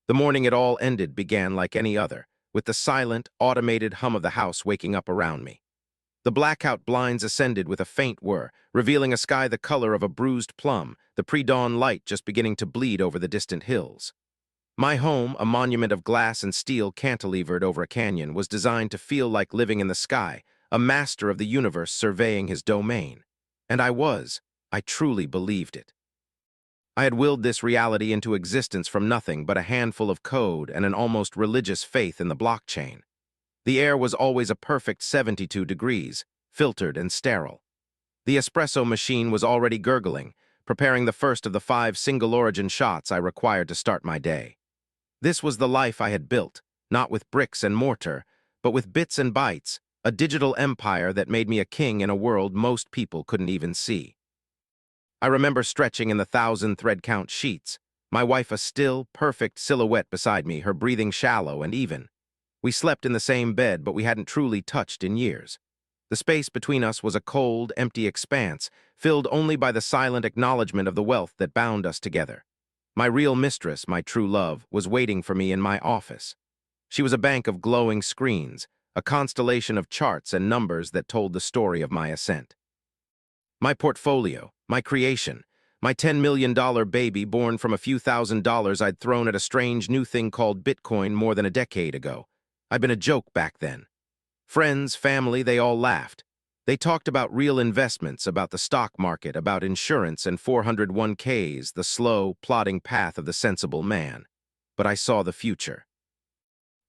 The morning it all ended began like any other, with the silent, automated hum of the house waking up around me. The blackout blinds ascended with a faint whir, revealing a sky the color of a bruised plum, the pre-dawn light just beginning to bleed over the distant hills. My home, a monument of glass and steel cantilevered over a canyon, was designed to feel like living in the sky, a master of the universe surveying his domain. And I truly believed it. I had willed this reality into existence from nothing but a handful of code and an almost religious faith in the blockchain. The air was always a perfect 72 degrees, filtered and sterile. The espresso machine was already gurgling, preparing the first of the 5 single-origin shots I required to start my day. This was the life I had built, not with bricks and mortar, but with bits and bytes, a digital empire that made me a king in a world most people couldn't even see. I remember stretching in the 1,000 thread-count sheets, my wife a still, perfect silhouette beside me, her breathing shallow and even. We slept in the same bed, but we hadn't truly touched in years. The space between us was a cold, empty expanse, filled only by the silent acknowledgement of the wealth that bound us together. My real mistress, my true love, was waiting for me in my office. She was a bank of glowing screens, a constellation of charts and numbers that told the story of my ascent. My portfolio, my creation, my $10 million baby born from a few $1,000s I'd thrown at a strange new thing called Bitcoin more than a decade ago. I'd been a joke back then. Friends, family, they all laughed. They talked about real investments, about the stock market, about insurance and 401ks, the slow, plodding path of the sensible man. But I saw the future.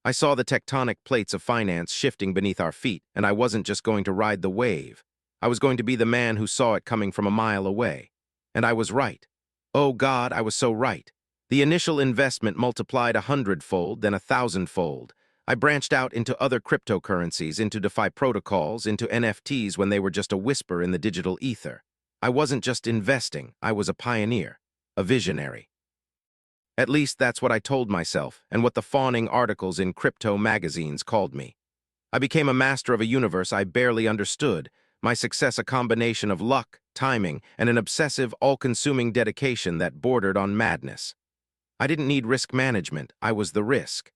I saw the tectonic plates of finance shifting beneath our feet, and I wasn't just going to ride the wave. I was going to be the man who saw it coming from a mile away. And I was right. Oh God, I was so right. The initial investment multiplied 100-fold, then 1,000-fold. I branched out into other cryptocurrencies, into DeFi protocols, into NFTs when they were just a whisper in the digital ether. I wasn't just investing, I was a pioneer, a visionary. At least that's what I told myself, and what the fawning articles in crypto magazines called me. I became a master of a universe I barely understood, my success a combination of luck, timing, and an obsessive, all-consuming dedication that bordered on madness. I didn't need risk management, I was the risk.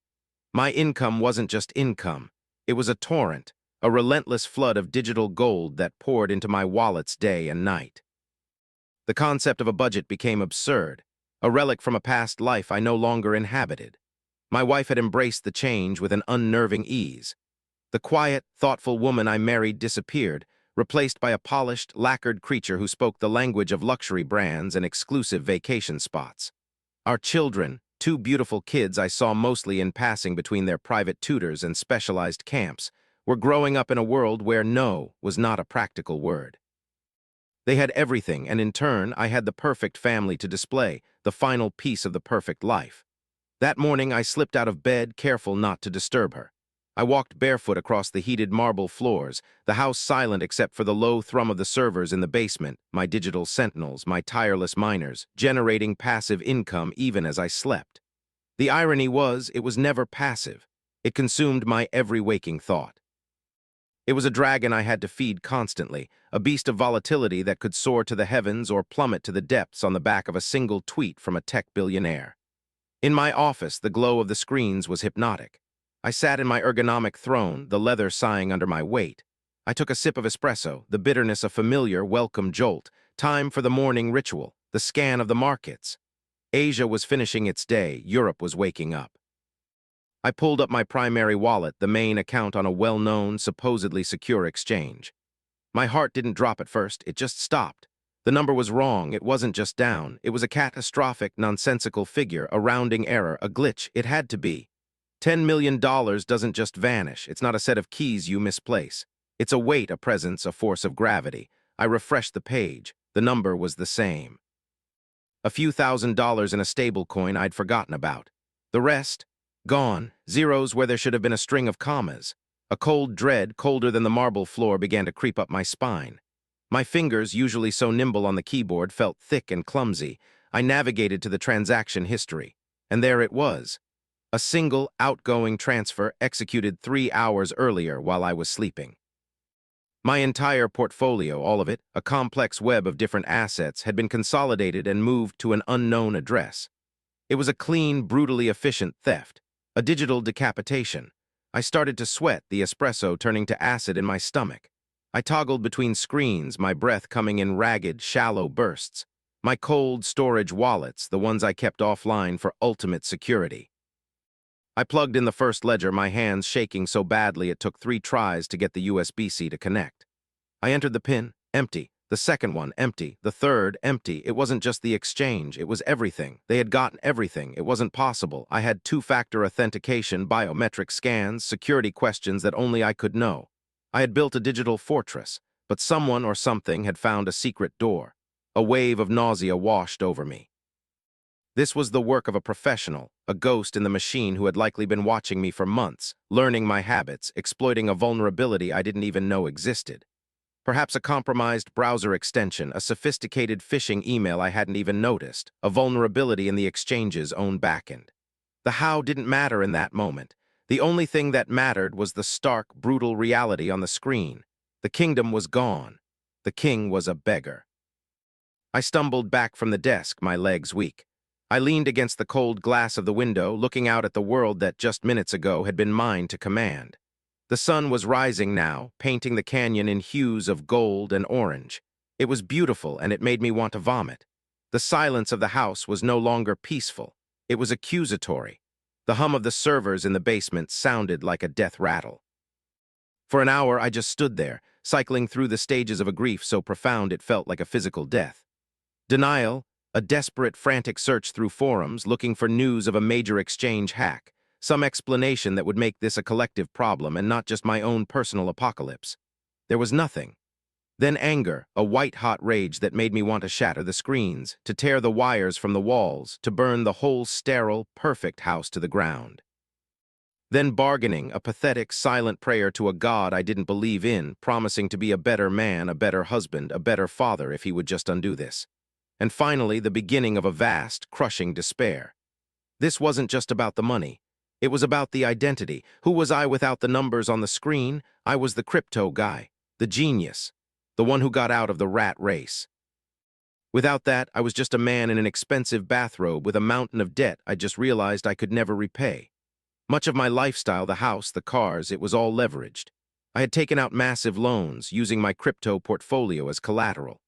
My income wasn't just income. It was a torrent, a relentless flood of digital gold that poured into my wallets day and night. The concept of a budget became absurd, a relic from a past life I no longer inhabited. My wife had embraced the change with an unnerving ease. The quiet, thoughtful woman I married disappeared, replaced by a polished, lacquered creature who spoke the language of luxury brands and exclusive vacation spots. Our children, 2 beautiful kids I saw mostly in passing between their private tutors and specialized camps, were growing up in a world where no was not a practical word. They had everything, and in turn, I had the perfect family to display, the final piece of the perfect life. That morning, I slipped out of bed, careful not to disturb her. I walked barefoot across the heated marble floors, the house silent except for the low thrum of the servers in the basement, my digital sentinels, my tireless miners, generating passive income even as I slept. The irony was, it was never passive. It consumed my every waking thought. It was a dragon I had to feed constantly, a beast of volatility that could soar to the heavens or plummet to the depths on the back of a single tweet from a tech billionaire. In my office, the glow of the screens was hypnotic. I sat in my ergonomic throne, the leather sighing under my weight. I took a sip of espresso, the bitterness a familiar, welcome jolt. Time for the morning ritual, the scan of the markets. Asia was finishing its day, Europe was waking up. I pulled up my primary wallet, the main account on a well-known, supposedly secure exchange. My heart didn't drop at first, it just stopped. The number was wrong, it wasn't just down. It was a catastrophic, nonsensical figure, a rounding error, a glitch. It had to be. $10 million doesn't just vanish. It's not a set of keys you misplace. It's a weight, a presence, a force of gravity. I refreshed the page. The number was the same. A few $1,000s in a stable coin I'd forgotten about. The rest? Gone. Zeros where there should have been a string of commas. A cold dread, colder than the marble floor, began to creep up my spine. My fingers, usually so nimble on the keyboard, felt thick and clumsy. I navigated to the transaction history. And there it was. A single, outgoing transfer executed 3 hours earlier while I was sleeping. My entire portfolio, all of it, a complex web of different assets, had been consolidated and moved to an unknown address. It was a clean, brutally efficient theft. A digital decapitation. I started to sweat, the espresso turning to acid in my stomach. I toggled between screens, my breath coming in ragged, shallow bursts. My cold storage wallets, the ones I kept offline for ultimate security. I plugged in the first ledger, my hands shaking so badly it took 3 tries to get the USB-C to connect. I entered the PIN, empty. The second one, empty. The third, empty. It wasn't just the exchange, it was everything. They had gotten everything. It wasn't possible. I had 2-factor authentication, biometric scans, security questions that only I could know. I had built a digital fortress, but someone or something had found a secret door. A wave of nausea washed over me. This was the work of a professional, a ghost in the machine who had likely been watching me for months, learning my habits, exploiting a vulnerability I didn't even know existed. Perhaps a compromised browser extension, a sophisticated phishing email I hadn't even noticed, a vulnerability in the exchange's own backend. The how didn't matter in that moment. The only thing that mattered was the stark, brutal reality on the screen. The kingdom was gone. The king was a beggar. I stumbled back from the desk, my legs weak. I leaned against the cold glass of the window, looking out at the world that just minutes ago had been mine to command. The sun was rising now, painting the canyon in hues of gold and orange. It was beautiful, and it made me want to vomit. The silence of the house was no longer peaceful. It was accusatory. The hum of the servers in the basement sounded like a death rattle. For an hour, I just stood there, cycling through the stages of a grief so profound it felt like a physical death. Denial, a desperate, frantic search through forums, looking for news of a major exchange hack, some explanation that would make this a collective problem and not just my own personal apocalypse. There was nothing. Then anger, a white-hot rage that made me want to shatter the screens, to tear the wires from the walls, to burn the whole sterile, perfect house to the ground. Then bargaining, a pathetic, silent prayer to a God I didn't believe in, promising to be a better man, a better husband, a better father if he would just undo this. And finally, the beginning of a vast, crushing despair. This wasn't just about the money. It was about the identity. Who was I without the numbers on the screen? I was the crypto guy, the genius, the one who got out of the rat race. Without that, I was just a man in an expensive bathrobe with a mountain of debt I just realized I could never repay. Much of my lifestyle, the house, the cars, it was all leveraged. I had taken out massive loans, using my crypto portfolio as collateral.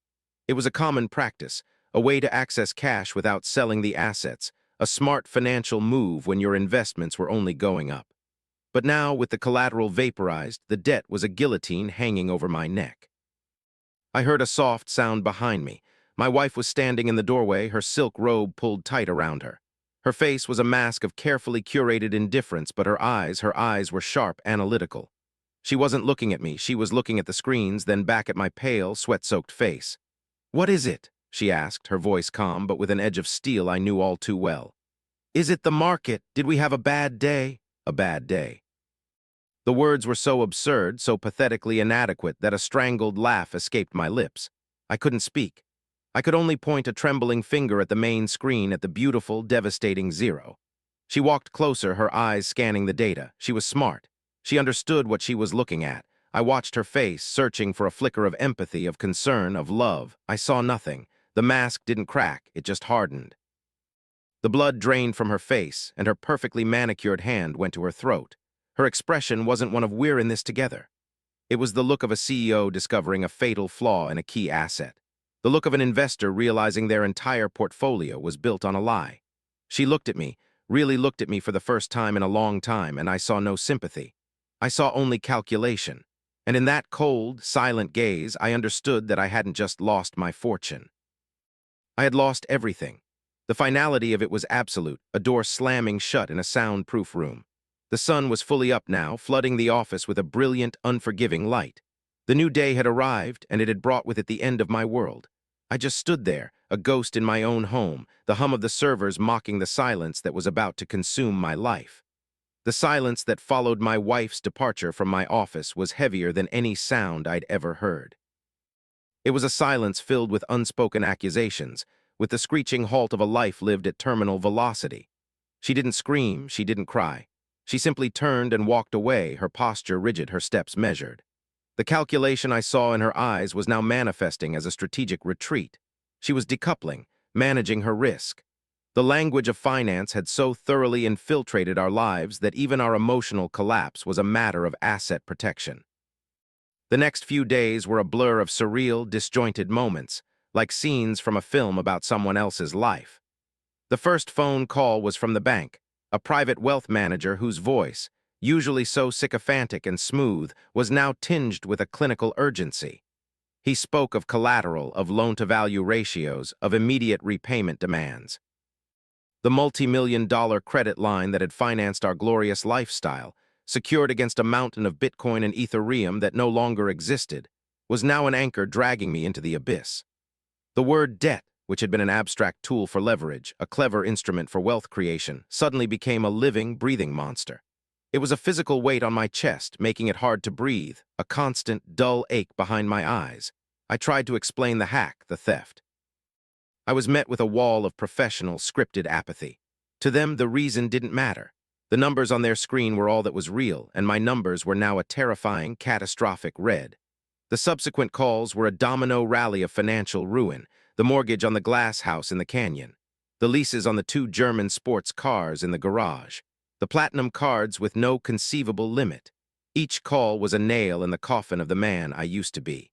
It was a common practice, a way to access cash without selling the assets, a smart financial move when your investments were only going up. But now, with the collateral vaporized, the debt was a guillotine hanging over my neck. I heard a soft sound behind me. My wife was standing in the doorway, her silk robe pulled tight around her. Her face was a mask of carefully curated indifference, but her eyes were sharp, analytical. She wasn't looking at me, she was looking at the screens, then back at my pale, sweat-soaked face. "What is it?" she asked, her voice calm, but with an edge of steel I knew all too well. "Is it the market? Did we have a bad day?" "A bad day." The words were so absurd, so pathetically inadequate, that a strangled laugh escaped my lips. I couldn't speak. I could only point a trembling finger at the main screen at the beautiful, devastating 0. She walked closer, her eyes scanning the data. She was smart. She understood what she was looking at. I watched her face, searching for a flicker of empathy, of concern, of love. I saw nothing. The mask didn't crack, it just hardened. The blood drained from her face, and her perfectly manicured hand went to her throat. Her expression wasn't one of "we're in this together." It was the look of a CEO discovering a fatal flaw in a key asset. The look of an investor realizing their entire portfolio was built on a lie. She looked at me, really looked at me for the first time in a long time, and I saw no sympathy. I saw only calculation. And in that cold, silent gaze, I understood that I hadn't just lost my fortune. I had lost everything. The finality of it was absolute, a door slamming shut in a soundproof room. The sun was fully up now, flooding the office with a brilliant, unforgiving light. The new day had arrived, and it had brought with it the end of my world. I just stood there, a ghost in my own home, the hum of the servers mocking the silence that was about to consume my life. The silence that followed my wife's departure from my office was heavier than any sound I'd ever heard. It was a silence filled with unspoken accusations, with the screeching halt of a life lived at terminal velocity. She didn't scream, she didn't cry. She simply turned and walked away, her posture rigid, her steps measured. The calculation I saw in her eyes was now manifesting as a strategic retreat. She was decoupling, managing her risk. The language of finance had so thoroughly infiltrated our lives that even our emotional collapse was a matter of asset protection. The next few days were a blur of surreal, disjointed moments, like scenes from a film about someone else's life. The first phone call was from the bank, a private wealth manager whose voice, usually so sycophantic and smooth, was now tinged with a clinical urgency. He spoke of collateral, of loan-to-value ratios, of immediate repayment demands. The multi-million-dollar credit line that had financed our glorious lifestyle, secured against a mountain of Bitcoin and Ethereum that no longer existed, was now an anchor dragging me into the abyss. The word debt, which had been an abstract tool for leverage, a clever instrument for wealth creation, suddenly became a living, breathing monster. It was a physical weight on my chest, making it hard to breathe, a constant, dull ache behind my eyes. I tried to explain the hack, the theft. I was met with a wall of professional, scripted apathy. To them, the reason didn't matter. The numbers on their screen were all that was real, and my numbers were now a terrifying, catastrophic red. The subsequent calls were a domino rally of financial ruin, the mortgage on the glass house in the canyon, the leases on the 2 German sports cars in the garage, the platinum cards with no conceivable limit. Each call was a nail in the coffin of the man I used to be.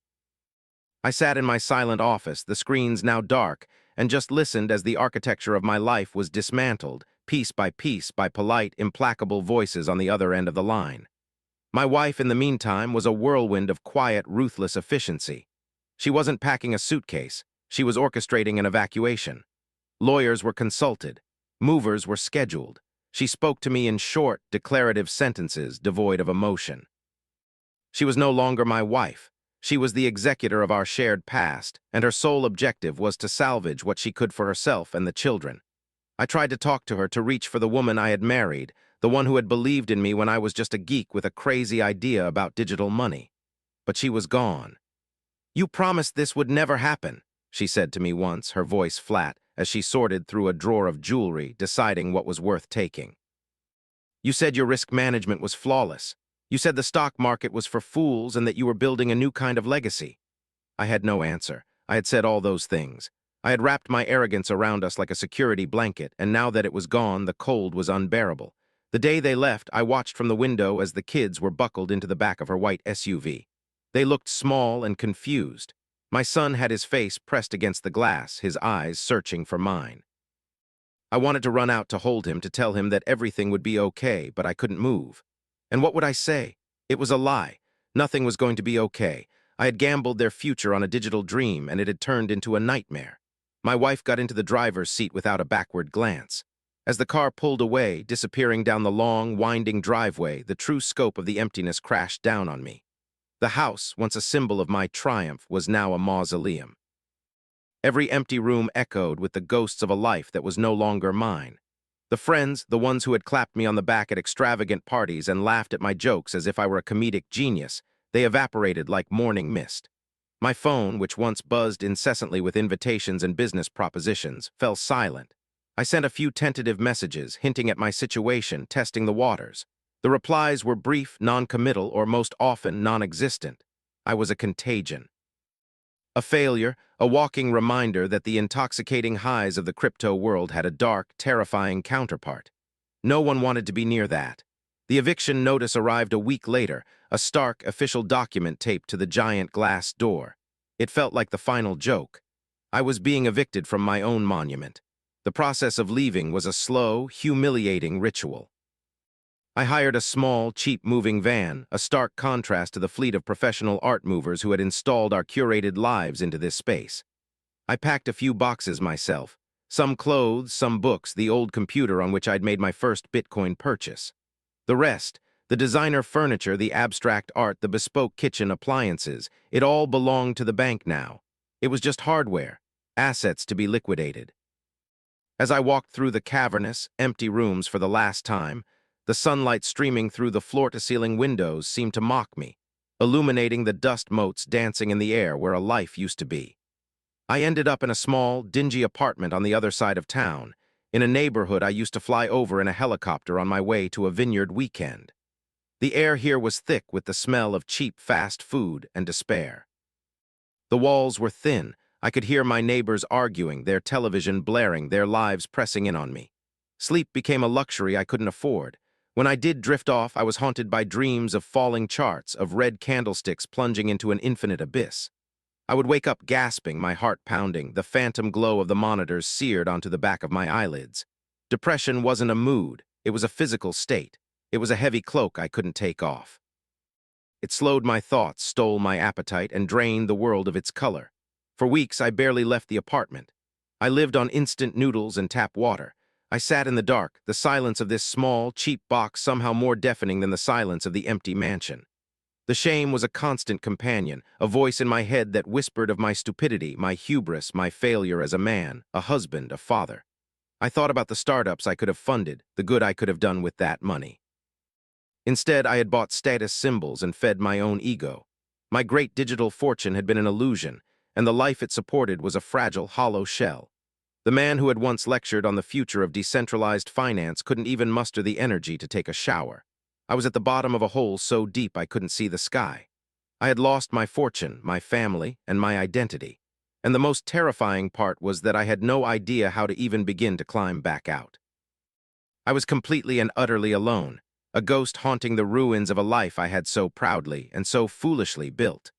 I sat in my silent office, the screens now dark, and just listened as the architecture of my life was dismantled, piece by polite, implacable voices on the other end of the line. My wife, in the meantime, was a whirlwind of quiet, ruthless efficiency. She wasn't packing a suitcase. She was orchestrating an evacuation. Lawyers were consulted. Movers were scheduled. She spoke to me in short, declarative sentences devoid of emotion. She was no longer my wife. She was the executor of our shared past, and her sole objective was to salvage what she could for herself and the children. I tried to talk to her, to reach for the woman I had married, the one who had believed in me when I was just a geek with a crazy idea about digital money. But she was gone. "You promised this would never happen," she said to me once, her voice flat, as she sorted through a drawer of jewelry, deciding what was worth taking. "You said your risk management was flawless. You said the stock market was for fools and that you were building a new kind of legacy." I had no answer. I had said all those things. I had wrapped my arrogance around us like a security blanket, and now that it was gone, the cold was unbearable. The day they left, I watched from the window as the kids were buckled into the back of her white SUV. They looked small and confused. My son had his face pressed against the glass, his eyes searching for mine. I wanted to run out to hold him, to tell him that everything would be okay, but I couldn't move. And what would I say? It was a lie. Nothing was going to be okay. I had gambled their future on a digital dream, and it had turned into a nightmare. My wife got into the driver's seat without a backward glance. As the car pulled away, disappearing down the long, winding driveway, the true scope of the emptiness crashed down on me. The house, once a symbol of my triumph, was now a mausoleum. Every empty room echoed with the ghosts of a life that was no longer mine. The friends, the ones who had clapped me on the back at extravagant parties and laughed at my jokes as if I were a comedic genius, they evaporated like morning mist. My phone, which once buzzed incessantly with invitations and business propositions, fell silent. I sent a few tentative messages, hinting at my situation, testing the waters. The replies were brief, non-committal, or most often non-existent. I was a contagion. A failure, a walking reminder that the intoxicating highs of the crypto world had a dark, terrifying counterpart. No one wanted to be near that. The eviction notice arrived a week later, a stark, official document taped to the giant glass door. It felt like the final joke. I was being evicted from my own monument. The process of leaving was a slow, humiliating ritual. I hired a small, cheap-moving van, a stark contrast to the fleet of professional art movers who had installed our curated lives into this space. I packed a few boxes myself, some clothes, some books, the old computer on which I'd made my first Bitcoin purchase. The rest, the designer furniture, the abstract art, the bespoke kitchen appliances, it all belonged to the bank now. It was just hardware, assets to be liquidated. As I walked through the cavernous, empty rooms for the last time, the sunlight streaming through the floor-to-ceiling windows seemed to mock me, illuminating the dust motes dancing in the air where a life used to be. I ended up in a small, dingy apartment on the other side of town, in a neighborhood I used to fly over in a helicopter on my way to a vineyard weekend. The air here was thick with the smell of cheap fast food and despair. The walls were thin, I could hear my neighbors arguing, their television blaring, their lives pressing in on me. Sleep became a luxury I couldn't afford. When I did drift off, I was haunted by dreams of falling charts, of red candlesticks plunging into an infinite abyss. I would wake up gasping, my heart pounding, the phantom glow of the monitors seared onto the back of my eyelids. Depression wasn't a mood, it was a physical state. It was a heavy cloak I couldn't take off. It slowed my thoughts, stole my appetite, and drained the world of its color. For weeks, I barely left the apartment. I lived on instant noodles and tap water. I sat in the dark, the silence of this small, cheap box somehow more deafening than the silence of the empty mansion. The shame was a constant companion, a voice in my head that whispered of my stupidity, my hubris, my failure as a man, a husband, a father. I thought about the startups I could have funded, the good I could have done with that money. Instead, I had bought status symbols and fed my own ego. My great digital fortune had been an illusion, and the life it supported was a fragile, hollow shell. The man who had once lectured on the future of decentralized finance couldn't even muster the energy to take a shower. I was at the bottom of a hole so deep I couldn't see the sky. I had lost my fortune, my family, and my identity. And the most terrifying part was that I had no idea how to even begin to climb back out. I was completely and utterly alone, a ghost haunting the ruins of a life I had so proudly and so foolishly built.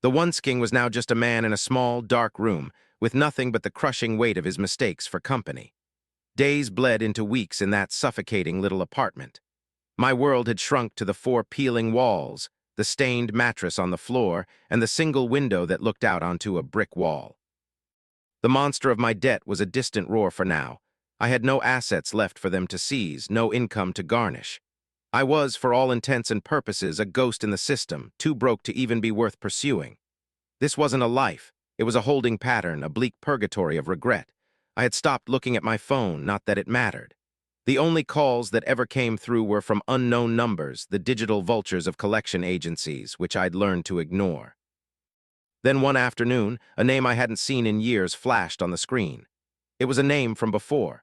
The once king was now just a man in a small, dark room, with nothing but the crushing weight of his mistakes for company. Days bled into weeks in that suffocating little apartment. My world had shrunk to the four peeling walls, the stained mattress on the floor, and the single window that looked out onto a brick wall. The monster of my debt was a distant roar for now. I had no assets left for them to seize, no income to garnish. I was, for all intents and purposes, a ghost in the system, too broke to even be worth pursuing. This wasn't a life. It was a holding pattern, a bleak purgatory of regret. I had stopped looking at my phone, not that it mattered. The only calls that ever came through were from unknown numbers, the digital vultures of collection agencies, which I'd learned to ignore. Then one afternoon, a name I hadn't seen in years flashed on the screen. It was a name from before.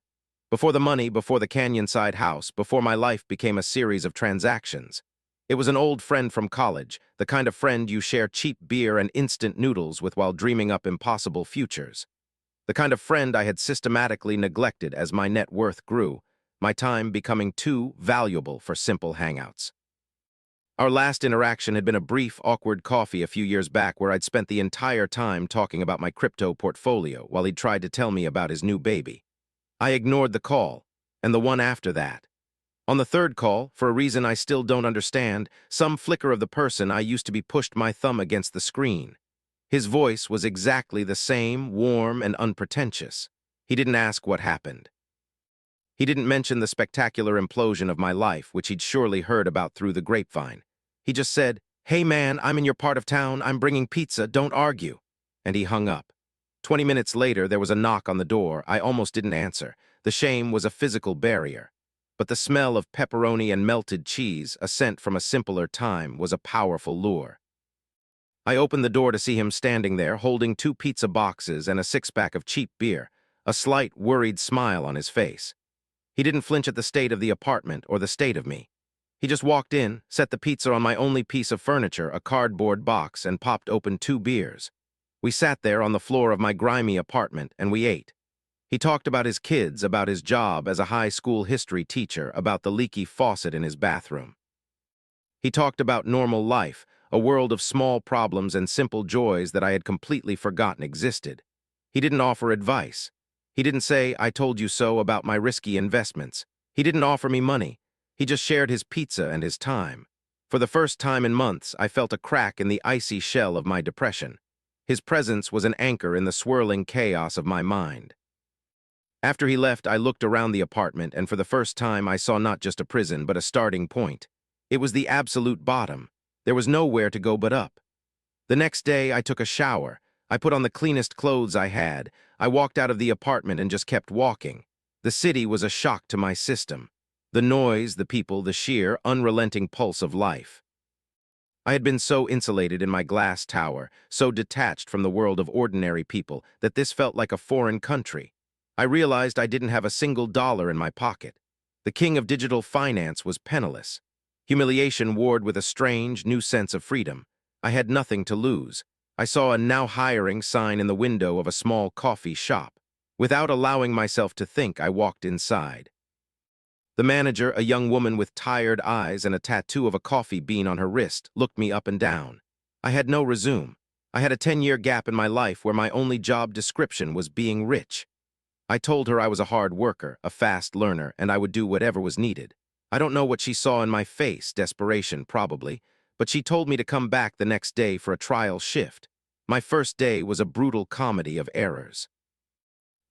Before the money, before the canyon-side house, before my life became a series of transactions. It was an old friend from college, the kind of friend you share cheap beer and instant noodles with while dreaming up impossible futures. The kind of friend I had systematically neglected as my net worth grew, my time becoming too valuable for simple hangouts. Our last interaction had been a brief, awkward coffee a few years back where I'd spent the entire time talking about my crypto portfolio while he'd tried to tell me about his new baby. I ignored the call, and the one after that. On the third call, for a reason I still don't understand, some flicker of the person I used to be pushed my thumb against the screen. His voice was exactly the same, warm and unpretentious. He didn't ask what happened. He didn't mention the spectacular implosion of my life, which he'd surely heard about through the grapevine. He just said, "Hey man, I'm in your part of town, I'm bringing pizza, don't argue." And he hung up. 20 minutes later, there was a knock on the door. I almost didn't answer. The shame was a physical barrier. But the smell of pepperoni and melted cheese, a scent from a simpler time, was a powerful lure. I opened the door to see him standing there, holding 2 pizza boxes and a 6-pack of cheap beer, a slight, worried smile on his face. He didn't flinch at the state of the apartment or the state of me. He just walked in, set the pizza on my only piece of furniture, a cardboard box, and popped open 2 beers. We sat there on the floor of my grimy apartment, and we ate. He talked about his kids, about his job as a high school history teacher, about the leaky faucet in his bathroom. He talked about normal life, a world of small problems and simple joys that I had completely forgotten existed. He didn't offer advice. He didn't say, "I told you so," about my risky investments. He didn't offer me money. He just shared his pizza and his time. For the first time in months, I felt a crack in the icy shell of my depression. His presence was an anchor in the swirling chaos of my mind. After he left, I looked around the apartment, and for the first time I saw not just a prison, but a starting point. It was the absolute bottom. There was nowhere to go but up. The next day, I took a shower. I put on the cleanest clothes I had. I walked out of the apartment and just kept walking. The city was a shock to my system. The noise, the people, the sheer, unrelenting pulse of life. I had been so insulated in my glass tower, so detached from the world of ordinary people, that this felt like a foreign country. I realized I didn't have a single dollar in my pocket. The king of digital finance was penniless. Humiliation warred with a strange, new sense of freedom. I had nothing to lose. I saw a "now hiring" sign in the window of a small coffee shop. Without allowing myself to think, I walked inside. The manager, a young woman with tired eyes and a tattoo of a coffee bean on her wrist, looked me up and down. I had no resume. I had a 10-year gap in my life where my only job description was being rich. I told her I was a hard worker, a fast learner, and I would do whatever was needed. I don't know what she saw in my face, desperation probably, but she told me to come back the next day for a trial shift. My first day was a brutal comedy of errors.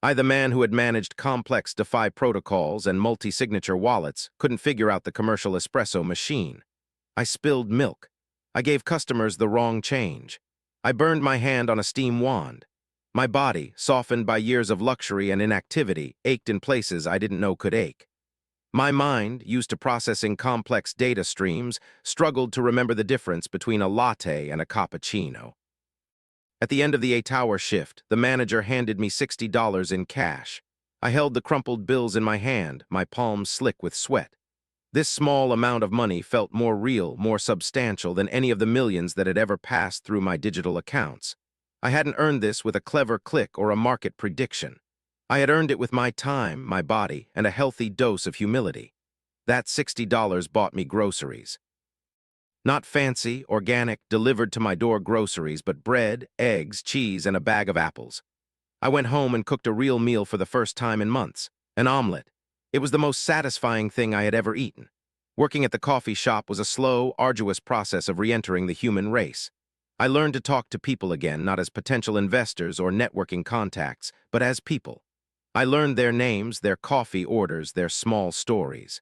I, the man who had managed complex DeFi protocols and multi-signature wallets, couldn't figure out the commercial espresso machine. I spilled milk. I gave customers the wrong change. I burned my hand on a steam wand. My body, softened by years of luxury and inactivity, ached in places I didn't know could ache. My mind, used to processing complex data streams, struggled to remember the difference between a latte and a cappuccino. At the end of the 8-hour shift, the manager handed me $60 in cash. I held the crumpled bills in my hand, my palms slick with sweat. This small amount of money felt more real, more substantial than any of the millions that had ever passed through my digital accounts. I hadn't earned this with a clever click or a market prediction. I had earned it with my time, my body, and a healthy dose of humility. That $60 bought me groceries. Not fancy, organic, delivered to my door groceries, but bread, eggs, cheese, and a bag of apples. I went home and cooked a real meal for the first time in months, an omelet. It was the most satisfying thing I had ever eaten. Working at the coffee shop was a slow, arduous process of re-entering the human race. I learned to talk to people again, not as potential investors or networking contacts, but as people. I learned their names, their coffee orders, their small stories.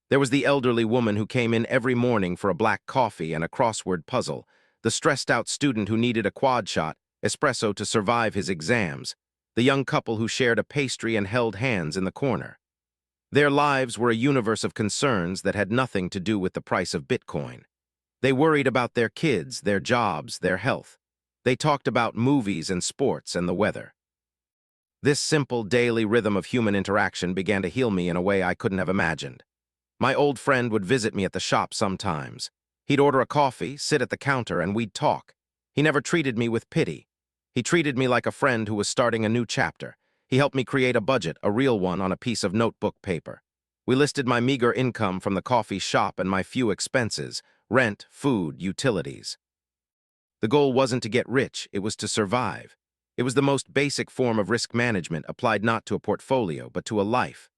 There was the elderly woman who came in every morning for a black coffee and a crossword puzzle, the stressed-out student who needed a quad shot, espresso to survive his exams, the young couple who shared a pastry and held hands in the corner. Their lives were a universe of concerns that had nothing to do with the price of Bitcoin. They worried about their kids, their jobs, their health. They talked about movies and sports and the weather. This simple daily rhythm of human interaction began to heal me in a way I couldn't have imagined. My old friend would visit me at the shop sometimes. He'd order a coffee, sit at the counter, and we'd talk. He never treated me with pity. He treated me like a friend who was starting a new chapter. He helped me create a budget, a real one, on a piece of notebook paper. We listed my meager income from the coffee shop and my few expenses: rent, food, utilities. The goal wasn't to get rich, it was to survive. It was the most basic form of risk management applied not to a portfolio, but to a life.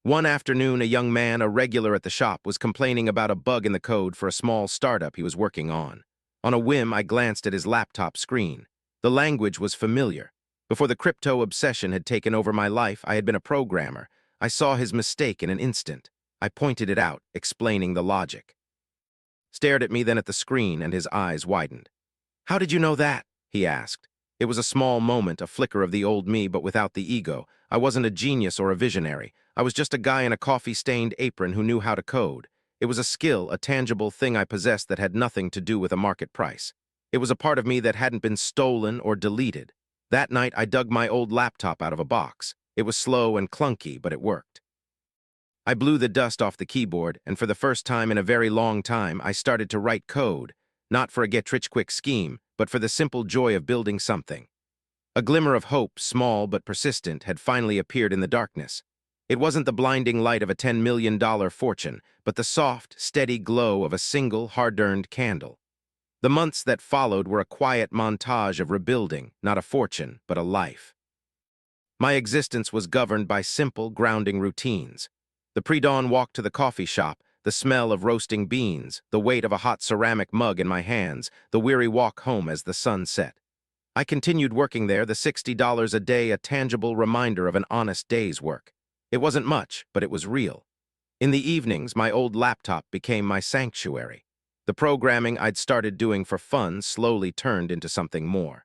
One afternoon, a young man, a regular at the shop, was complaining about a bug in the code for a small startup he was working on. On a whim, I glanced at his laptop screen. The language was familiar. Before the crypto obsession had taken over my life, I had been a programmer. I saw his mistake in an instant. I pointed it out, explaining the logic. Stared at me, then at the screen, and his eyes widened. "How did you know that?" he asked. It was a small moment, a flicker of the old me, but without the ego. I wasn't a genius or a visionary. I was just a guy in a coffee-stained apron who knew how to code. It was a skill, a tangible thing I possessed that had nothing to do with a market price. It was a part of me that hadn't been stolen or deleted. That night, I dug my old laptop out of a box. It was slow and clunky, but it worked. I blew the dust off the keyboard, and for the first time in a very long time, I started to write code, not for a get-rich-quick scheme, but for the simple joy of building something. A glimmer of hope, small but persistent, had finally appeared in the darkness. It wasn't the blinding light of a $10 million fortune, but the soft, steady glow of a single, hard-earned candle. The months that followed were a quiet montage of rebuilding, not a fortune, but a life. My existence was governed by simple, grounding routines. The pre-dawn walk to the coffee shop, the smell of roasting beans, the weight of a hot ceramic mug in my hands, the weary walk home as the sun set. I continued working there, the $60 a day a tangible reminder of an honest day's work. It wasn't much, but it was real. In the evenings, my old laptop became my sanctuary. The programming I'd started doing for fun slowly turned into something more.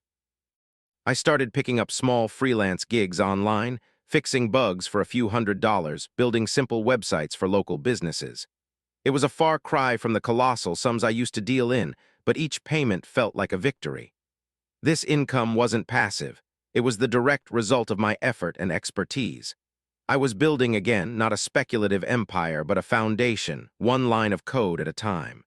I started picking up small freelance gigs online, fixing bugs for a few $100s, building simple websites for local businesses. It was a far cry from the colossal sums I used to deal in, but each payment felt like a victory. This income wasn't passive. It was the direct result of my effort and expertise. I was building again, not a speculative empire, but a foundation, one line of code at a time.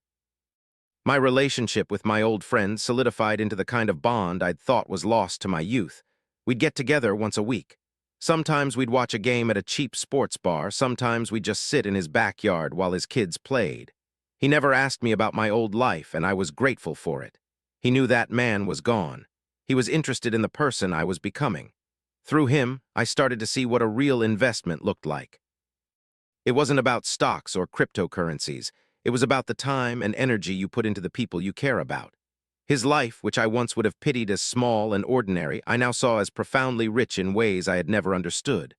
My relationship with my old friend solidified into the kind of bond I'd thought was lost to my youth. We'd get together once a week. Sometimes we'd watch a game at a cheap sports bar, sometimes we'd just sit in his backyard while his kids played. He never asked me about my old life, and I was grateful for it. He knew that man was gone. He was interested in the person I was becoming. Through him, I started to see what a real investment looked like. It wasn't about stocks or cryptocurrencies. It was about the time and energy you put into the people you care about. His life, which I once would have pitied as small and ordinary, I now saw as profoundly rich in ways I had never understood.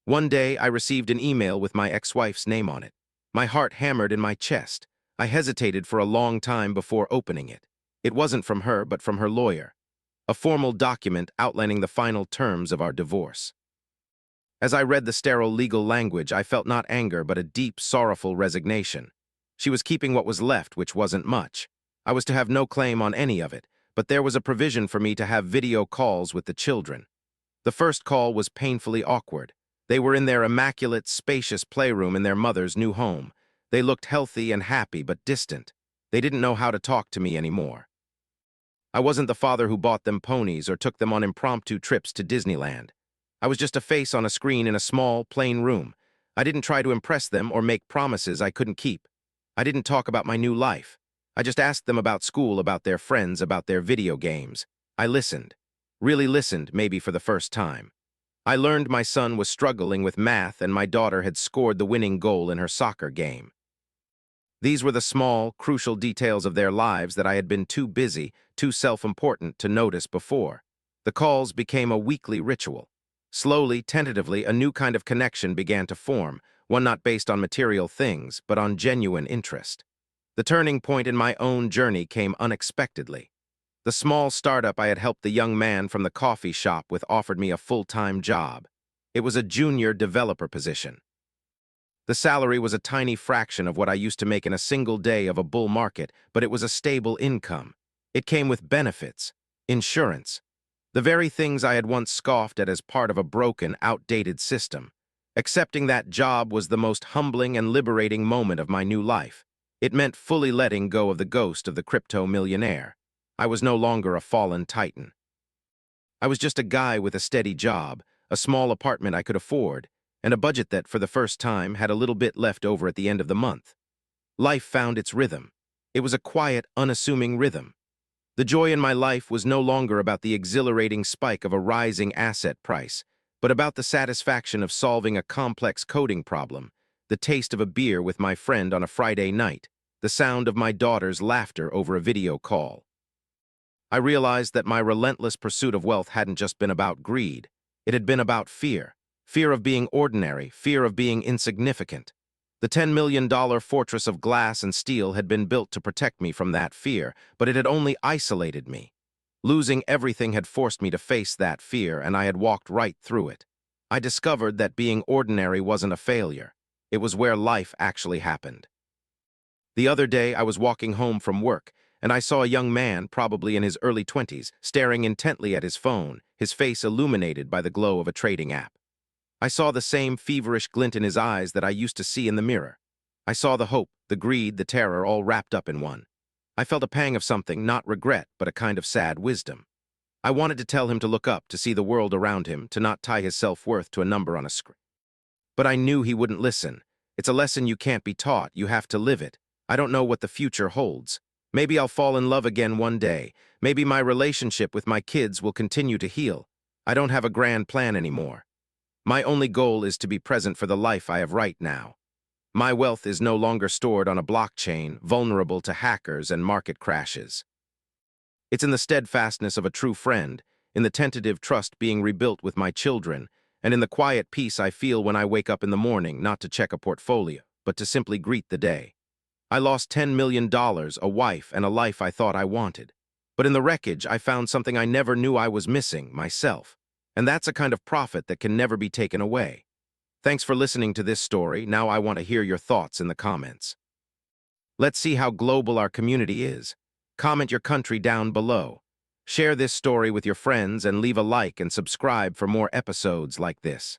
One day, I received an email with my ex-wife's name on it. My heart hammered in my chest. I hesitated for a long time before opening it. It wasn't from her, but from her lawyer. A formal document outlining the final terms of our divorce. As I read the sterile legal language, I felt not anger, but a deep, sorrowful resignation. She was keeping what was left, which wasn't much. I was to have no claim on any of it, but there was a provision for me to have video calls with the children. The first call was painfully awkward. They were in their immaculate, spacious playroom in their mother's new home. They looked healthy and happy, but distant. They didn't know how to talk to me anymore. I wasn't the father who bought them ponies or took them on impromptu trips to Disneyland. I was just a face on a screen in a small, plain room. I didn't try to impress them or make promises I couldn't keep. I didn't talk about my new life. I just asked them about school, about their friends, about their video games. I listened. Really listened, maybe for the first time. I learned my son was struggling with math and my daughter had scored the winning goal in her soccer game. These were the small, crucial details of their lives that I had been too busy, too self-important to notice before. The calls became a weekly ritual. Slowly, tentatively, a new kind of connection began to form, one not based on material things, but on genuine interest. The turning point in my own journey came unexpectedly. The small startup I had helped the young man from the coffee shop with offered me a full-time job. It was a junior developer position. The salary was a tiny fraction of what I used to make in a single day of a bull market, but it was a stable income. It came with benefits, insurance, the very things I had once scoffed at as part of a broken, outdated system. Accepting that job was the most humbling and liberating moment of my new life. It meant fully letting go of the ghost of the crypto millionaire. I was no longer a fallen titan. I was just a guy with a steady job, a small apartment I could afford, and a budget that, for the first time, had a little bit left over at the end of the month. Life found its rhythm. It was a quiet, unassuming rhythm. The joy in my life was no longer about the exhilarating spike of a rising asset price, but about the satisfaction of solving a complex coding problem, the taste of a beer with my friend on a Friday night, the sound of my daughter's laughter over a video call. I realized that my relentless pursuit of wealth hadn't just been about greed. It had been about fear. Fear of being ordinary, fear of being insignificant. The $10 million fortress of glass and steel had been built to protect me from that fear, but it had only isolated me. Losing everything had forced me to face that fear, and I had walked right through it. I discovered that being ordinary wasn't a failure. It was where life actually happened. The other day, I was walking home from work, and I saw a young man, probably in his early 20s, staring intently at his phone, his face illuminated by the glow of a trading app. I saw the same feverish glint in his eyes that I used to see in the mirror. I saw the hope, the greed, the terror all wrapped up in one. I felt a pang of something, not regret, but a kind of sad wisdom. I wanted to tell him to look up, to see the world around him, to not tie his self-worth to a number on a screen. But I knew he wouldn't listen. It's a lesson you can't be taught, you have to live it. I don't know what the future holds. Maybe I'll fall in love again one day. Maybe my relationship with my kids will continue to heal. I don't have a grand plan anymore. My only goal is to be present for the life I have right now. My wealth is no longer stored on a blockchain, vulnerable to hackers and market crashes. It's in the steadfastness of a true friend, in the tentative trust being rebuilt with my children, and in the quiet peace I feel when I wake up in the morning, not to check a portfolio, but to simply greet the day. I lost $10 million, a wife, and a life I thought I wanted. But in the wreckage, I found something I never knew I was missing, myself. And that's a kind of profit that can never be taken away. Thanks for listening to this story. Now I want to hear your thoughts in the comments. Let's see how global our community is. Comment your country down below. Share this story with your friends and leave a like and subscribe for more episodes like this.